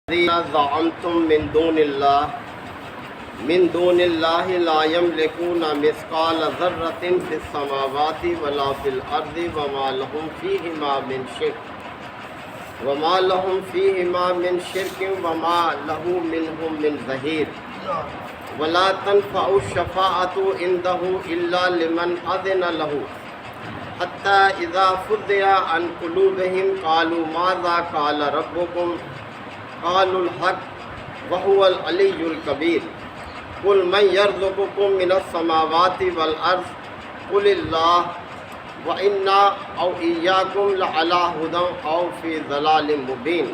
زعمتم من دون اللہ لا یملکون مثقال ذرۃ فی السماوات ولا فی الارض وما لهم فیہما من شرک وما له منهم من ظہیر ولا تنفع الشفاعۃ عنده الا لمن اذن له حتی اذا فزع عن قلوبهم قالوا ماذا قال ربکم قالوا الحق وهو العلی الکبیر قل من یرزقکم من السماوات والارض قل اللہ وإنا او ایاکم لعلی ھدی او فی ضلال مبین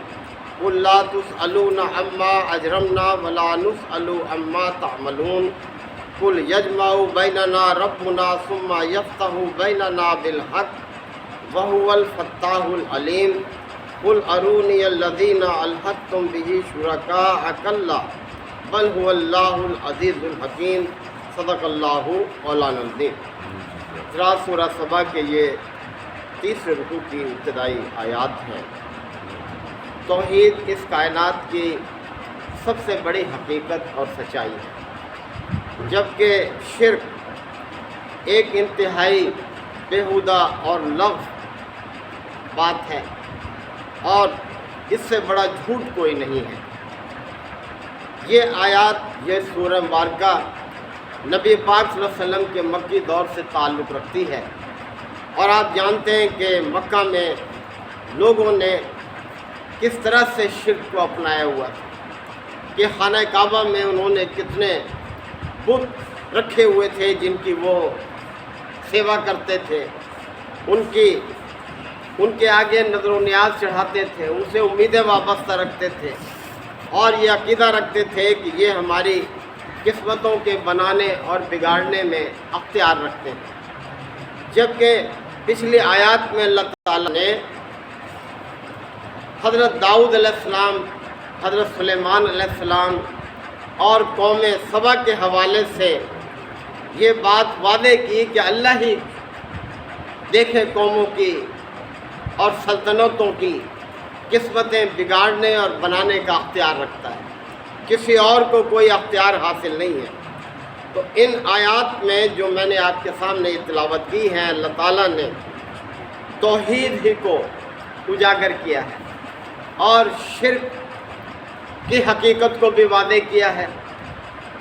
قل لا تسألون عما اجرمنا ولا نسأل عما تعملون قل یجمع بیننا ربنا ثم یفتح بیننا بالحق وهو الفتاح العلیم قل ارونی الذین الحقتم به شرکاء کلا بل هو اللہ العزیز الحکیم صدق اللہ مولانا العظیم۔ سورہ سبا کے یہ تیسرے رکوع کی ابتدائی آیات ہیں۔ توحید اس کائنات کی سب سے بڑی حقیقت اور سچائی ہے، جبکہ شرک ایک انتہائی بیہودہ اور لغو بات ہے اور اس سے بڑا جھوٹ کوئی نہیں ہے۔ یہ آیات، یہ سورہ مبارکہ نبی پاک صلی اللہ علیہ وسلم کے مکی دور سے تعلق رکھتی ہے، اور آپ جانتے ہیں کہ مکہ میں لوگوں نے کس طرح سے شرک کو اپنایا ہوا تھا کہ خانہ کعبہ میں انہوں نے کتنے بت رکھے ہوئے تھے جن کی وہ سیوا کرتے تھے، ان کے آگے نظر و نیاز چڑھاتے تھے، ان سے امیدیں وابستہ رکھتے تھے، اور یہ عقیدہ رکھتے تھے کہ یہ ہماری قسمتوں کے بنانے اور بگاڑنے میں اختیار رکھتے ہیں۔ جبکہ پچھلی آیات میں اللہ تعالیٰ نے حضرت داؤد علیہ السلام، حضرت سلیمان علیہ السلام اور قوم سبا کے حوالے سے یہ بات واضح کی کہ اللہ ہی دیکھے قوموں کی اور سلطنتوں کی قسمتیں بگاڑنے اور بنانے کا اختیار رکھتا ہے، کسی اور کو کوئی اختیار حاصل نہیں ہے۔ تو ان آیات میں جو میں نے آپ کے سامنے تلاوت کی ہیں، اللہ تعالیٰ نے توحید ہی کو اجاگر کیا ہے اور شرک کی حقیقت کو بھی واضح کیا ہے۔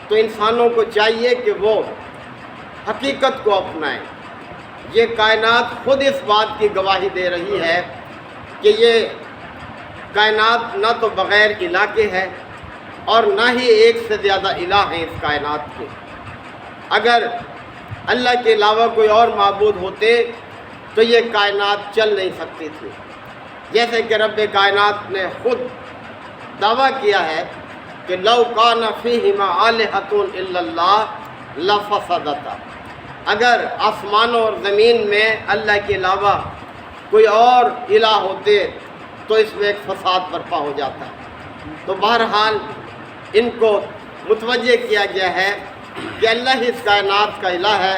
تو انسانوں کو چاہیے کہ وہ حقیقت کو اپنائیں۔ یہ کائنات خود اس بات کی گواہی دے رہی ہے کہ یہ کائنات نہ تو بغیر الہ کے ہے اور نہ ہی ایک سے زیادہ الہ ہیں اس کائنات کے۔ اگر اللہ کے علاوہ کوئی اور معبود ہوتے تو یہ کائنات چل نہیں سکتی تھی، جیسے کہ رب کائنات نے خود دعویٰ کیا ہے کہ لو کان فیہما آلہۃ الا اللہ لفسدتا، اگر آسمانوں اور زمین میں اللہ کے علاوہ کوئی اور الہ ہوتے تو اس میں ایک فساد برپا ہو جاتا ہے۔ تو بہرحال ان کو متوجہ کیا گیا ہے کہ اللہ ہی اس کائنات کا الہ ہے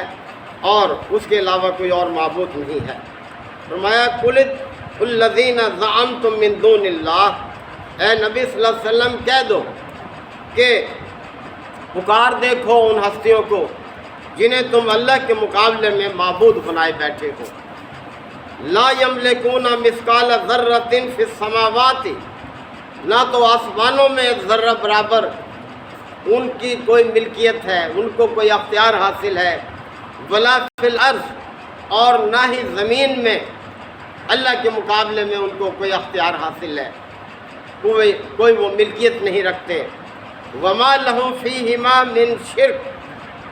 اور اس کے علاوہ کوئی اور معبود نہیں ہے۔ فرمایا قل الذین زعمتم من دون اللہ، اے نبی صلی اللہ علیہ وسلم کہہ دو کہ پکار دیکھو ان ہستیوں کو جنہیں تم اللہ کے مقابلے میں معبود بنائے بیٹھے ہو۔ لا یملکون مثقال ذرۃ فی السماوات، نہ تو آسمانوں میں ذرہ برابر ان کی کوئی ملکیت ہے، ان کو کوئی اختیار حاصل ہے، ولا فی الارض، اور نہ ہی زمین میں اللہ کے مقابلے میں ان کو کوئی اختیار حاصل ہے، کوئی وہ ملکیت نہیں رکھتے۔ وما لہم فیہما من شرک،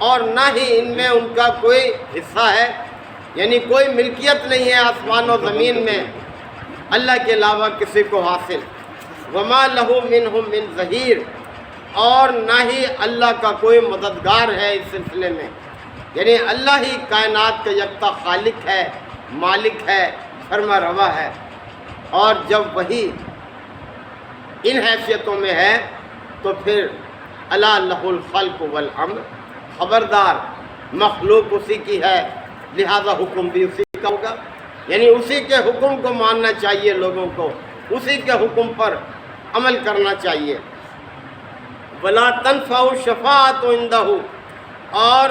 اور نہ ہی ان میں ان کا کوئی حصہ ہے، یعنی کوئی ملکیت نہیں ہے آسمان و زمین میں اللہ کے علاوہ کسی کو حاصل۔ وما لہ منہم من ظہیر، اور نہ ہی اللہ کا کوئی مددگار ہے اس سلسلے میں، یعنی اللہ ہی کائنات کا یکتا خالق ہے، مالک ہے، فرما روا ہے۔ اور جب وہی ان حیثیتوں میں ہے تو پھر الا لہ الخلق والامر، خبردار مخلوق اسی کی ہے، لہذا حکم بھی اسی کا ہوگا، یعنی اسی کے حکم کو ماننا چاہیے لوگوں کو، اسی کے حکم پر عمل کرنا چاہیے۔ ولا تنفع الشفاعۃ عندہ، اور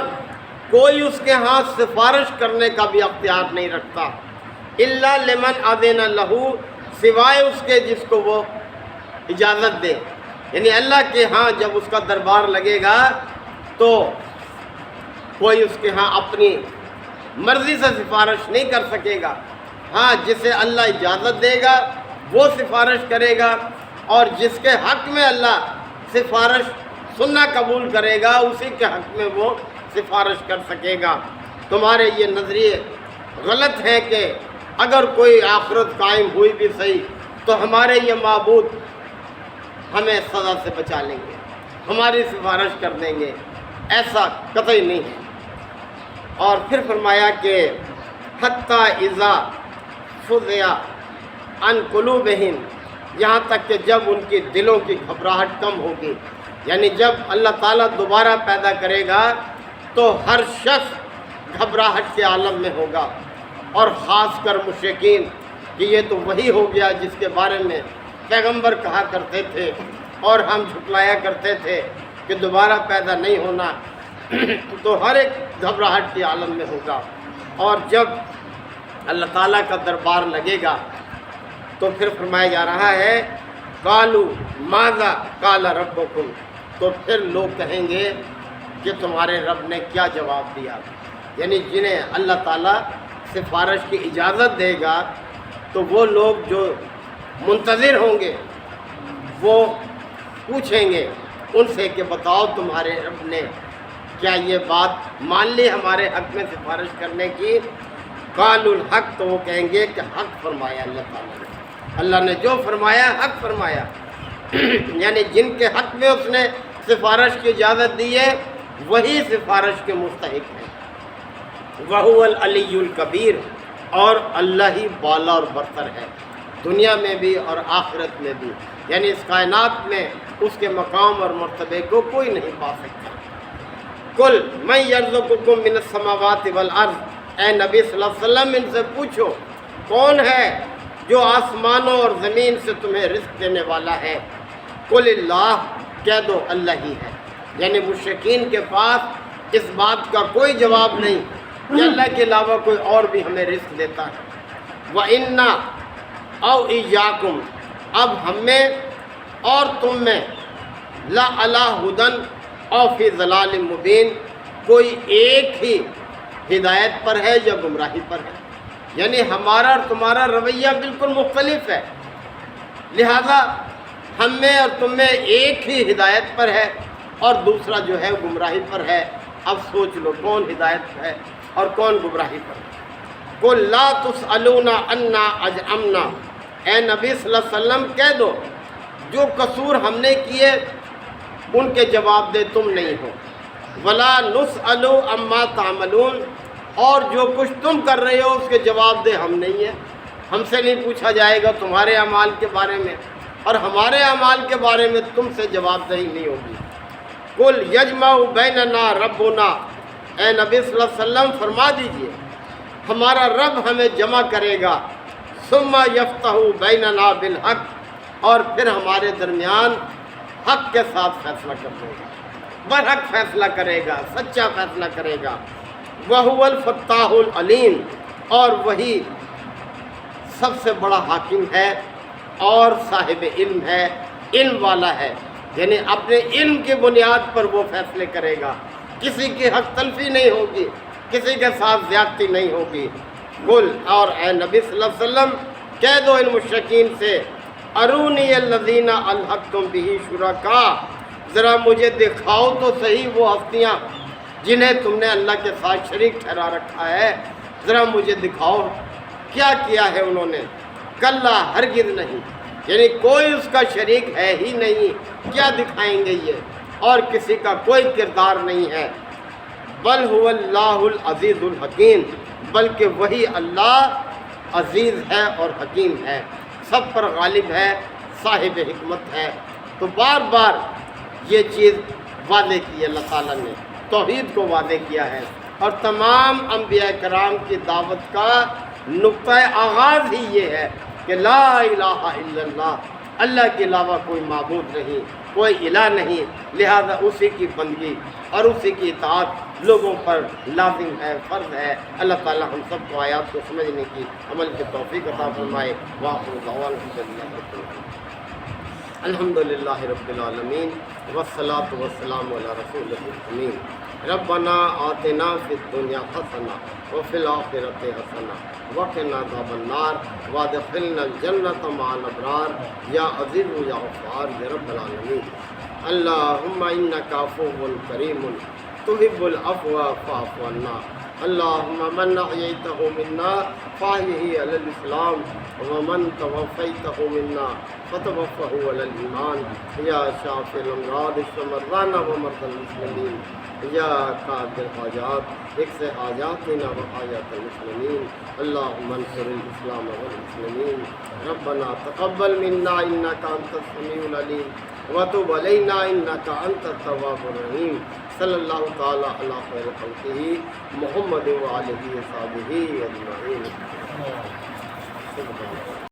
کوئی اس کے ہاں سفارش کرنے کا بھی اختیار نہیں رکھتا، الا لمن اذن لہ، سوائے اس کے جس کو وہ اجازت دے۔ یعنی اللہ کے ہاں جب اس کا دربار لگے گا تو کوئی اس کے ہاں اپنی مرضی سے سفارش نہیں کر سکے گا، ہاں جسے اللہ اجازت دے گا وہ سفارش کرے گا، اور جس کے حق میں اللہ سفارش سننا قبول کرے گا اسی کے حق میں وہ سفارش کر سکے گا۔ تمہارے یہ نظریے غلط ہیں کہ اگر کوئی آخرت قائم ہوئی بھی صحیح تو ہمارے یہ معبود ہمیں سزا سے بچا لیں گے، ہماری سفارش کر دیں گے، ایسا قطعی نہیں ہے۔ اور پھر فرمایا کہ حتیٰ اذا فزع عن قلوبہم، یہاں تک کہ جب ان کی دلوں کی گھبراہٹ کم ہوگی، یعنی جب اللہ تعالیٰ دوبارہ پیدا کرے گا تو ہر شخص گھبراہٹ کے عالم میں ہوگا، اور خاص کر مشرکین کہ یہ تو وہی ہو گیا جس کے بارے میں پیغمبر کہا کرتے تھے اور ہم جھٹلایا کرتے تھے کہ دوبارہ پیدا نہیں ہونا، تو ہر ایک گھبراہٹ کے عالم میں ہوگا۔ اور جب اللہ تعالیٰ کا دربار لگے گا تو پھر فرمایا جا رہا ہے قالوا ماذا قال ربکم، تو پھر لوگ کہیں گے کہ تمہارے رب نے کیا جواب دیا۔ یعنی جنہیں اللہ تعالیٰ سفارش کی اجازت دے گا تو وہ لوگ جو منتظر ہوں گے وہ پوچھیں گے ان سے کہ بتاؤ تمہارے رب نے کیا یہ بات مان لی ہمارے حق میں سفارش کرنے کی؟ قالوا الحق، تو وہ کہیں گے کہ حق فرمایا اللہ تعالیٰ نے، اللہ نے جو فرمایا حق فرمایا۔ یعنی جن کے حق میں اس نے سفارش کی اجازت دی ہے وہی سفارش کے مستحق ہیں۔ وَهُوَ الْعَلِيُّ الْكَبِيرُ، اور اللہ ہی بالا اور برتر ہے، دنیا میں بھی اور آخرت میں بھی، یعنی اس کائنات میں اس کے مقام اور مرتبے کو کوئی نہیں پا سکتا۔ قُلْ مَن يَرْزُقُكُم مِّنَ السَّمَاوَاتِ وَالْأَرْضِ، اے نبی صلی اللہ علیہ وسلم ان سے پوچھو کون ہے جو آسمانوں اور زمین سے تمہیں رزق دینے والا ہے؟ قُلِ اللَّهُ، کہہ دو اللہ ہی ہے۔ یعنی مشرکین کے پاس اس بات کا کوئی جواب نہیں کہ اللہ کے علاوہ کوئی اور بھی ہمیں رزق دیتا ہے۔ وَإِنَّا أَوْ إِيَّاكُمْ، اب ہم میں اور تم میں لَعَلَىٰ هُدًى أَوْ فِي ضَلَالٍ مُبِينٍ، کوئی ایک ہی ہدایت پر ہے یا گمراہی پر ہے۔ یعنی ہمارا اور تمہارا رویہ بالکل مختلف ہے، لہذا ہم میں اور تم میں ایک ہی ہدایت پر ہے اور دوسرا جو ہے گمراہی پر ہے۔ اب سوچ لو کون ہدایت پر ہے اور کون گمراہی پر ہے۔ قُلْ لَا تُسْأَلُونَ عَنَّا أَجْرَمْنَا، اے نبی صلی اللہ علیہ وسلم کہہ دو جو قصور ہم نے کیے ان کے جواب دے تم نہیں ہو۔ وَلَا نُسْأَلُ عَمَّا تَعْمَلُونَ، اور جو کچھ تم کر رہے ہو اس کے جواب دے ہم نہیں ہیں، ہم سے نہیں پوچھا جائے گا تمہارے اعمال کے بارے میں، اور ہمارے اعمال کے بارے میں تم سے جواب دہی نہیں ہوگی۔ قُلْ يَجْمَعُ بَيْنَنَا رَبُّنَا، اے نبی صلی اللہ علیہ وسلم فرما دیجئے ہمارا رب ہمیں جمع کرے گا، ثُمَّ يَفْتَحُ بَيْنَنَا بِالْحَقِّ، اور پھر ہمارے درمیان حق کے ساتھ فیصلہ کر دے گا، برحق فیصلہ کرے گا، سچا فیصلہ کرے گا۔ وَهُوَ الْفَتَّاحُ الْعَلِيمُ، اور وہی سب سے بڑا حاکم ہے اور صاحب علم ہے، علم والا ہے، یعنی اپنے علم کی بنیاد پر وہ فیصلے کرے گا، کسی کی حق تلفی نہیں ہوگی، کسی کے ساتھ زیادتی نہیں ہوگی۔ قل، اور اے نبی صلی اللہ علیہ وسلم کہہ دو ان مشرکین سے ارونی الذین الحقتم بہ شرکا، ذرا مجھے دکھاؤ تو صحیح وہ ہستیاں جنہیں تم نے اللہ کے ساتھ شریک ٹھہرا رکھا ہے، ذرا مجھے دکھاؤ کیا کیا ہے انہوں نے۔ کلا، ہرگز نہیں، یعنی کوئی اس کا شریک ہے ہی نہیں، کیا دکھائیں گے یہ، اور کسی کا کوئی کردار نہیں ہے۔ بل هو اللہ العزیز الحکیم، بلکہ وہی اللہ عزیز ہے اور حکیم ہے، سب پر غالب ہے، صاحب حکمت ہے۔ تو بار بار یہ چیز واضح کی اللہ تعالیٰ نے، توحید کو واضح کیا ہے، اور تمام انبیاء کرام کی دعوت کا نقطۂ آغاز ہی یہ ہے کہ لا الہ الا اللہ، اللہ کے علاوہ کوئی معبود نہیں، کوئی الہ نہیں، لہذا اسی کی بندگی اور اسی کی اطاعت لوگوں پر لازم ہے، فرض ہے۔ اللہ تعالی ہم سب کو آیات کو سمجھنے کی، عمل کی توفیق عطا فرمائے۔ وآخر دعوانا الحمدللہ رب العالمین والصلاة والسلام علی رسول الامین۔ ربنا آتنا فی الدنیا حسنہ وفی الآخرۃ حسنہ وقنا عذاب النار وادخلنا الجنۃ مع الابرار یا عزیز یا غفار یا رب العالمین۔ اللہم انک عفو کریم تحب العفو فاعف عنا۔ اللہم من احییتہ منا فاحیہ علی الاسلام ومن توفیتہ منا فتوفہ علی الایمان۔ یا شافی الامراض اشف مرضانا ومرضى المسلمین۔ یا قاضی الحاجات اقض حاجاتنا وحاجات المسلمین۔ اللہم انصر الاسلام والمسلمین۔ ربنا تقبل منا انک انت السمیع العلیم وتب علینا انک انت التواب الرحیم۔ صلی اللہ تعالی علی خیر خلقہ محمد وآلہ وصحبہ اجمعین۔